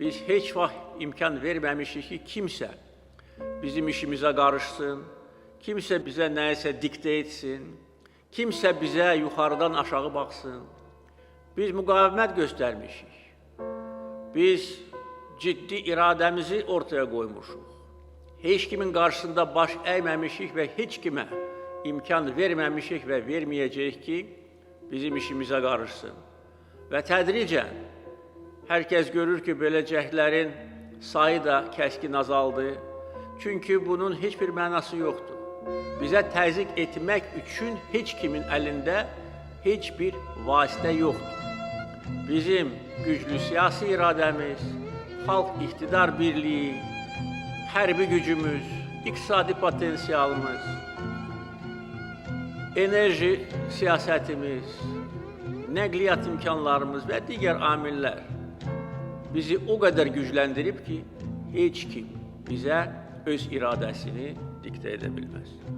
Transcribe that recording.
Biz heç vaxt imkan verməmişik ki, kimsə bizim işimizə qarışsın, kimsə bizə nəyisə diktə etsin, kimsə bizə yuxarıdan aşağı baxsın. Biz müqavimət göstərmişik. Biz ciddi iradəmizi ortaya qoymuşuq. Heç kimin qarşısında baş əyməmişik və heç kimə imkan verməmişik və verməyəcəyik ki, bizim işimizə qarışsın. Və tədricən hər kəs görür ki, belə cəhdlərin sayı da kəskin azaldı. Çünki bunun heç bir mənası yoxdur. Bizə təzyiq etmək üçün heç kimin əlində heç bir vasitə yoxdur. Bizim güclü siyasi iradəmiz, xalq iqtidar birliyi, hərbi gücümüz, iqtisadi potensialımız, enerji siyasətimiz, nəqliyyat imkanlarımız və digər amillər bizi o qədər gücləndirib ki, heç kim bizə öz iradəsini diktə edə bilməz.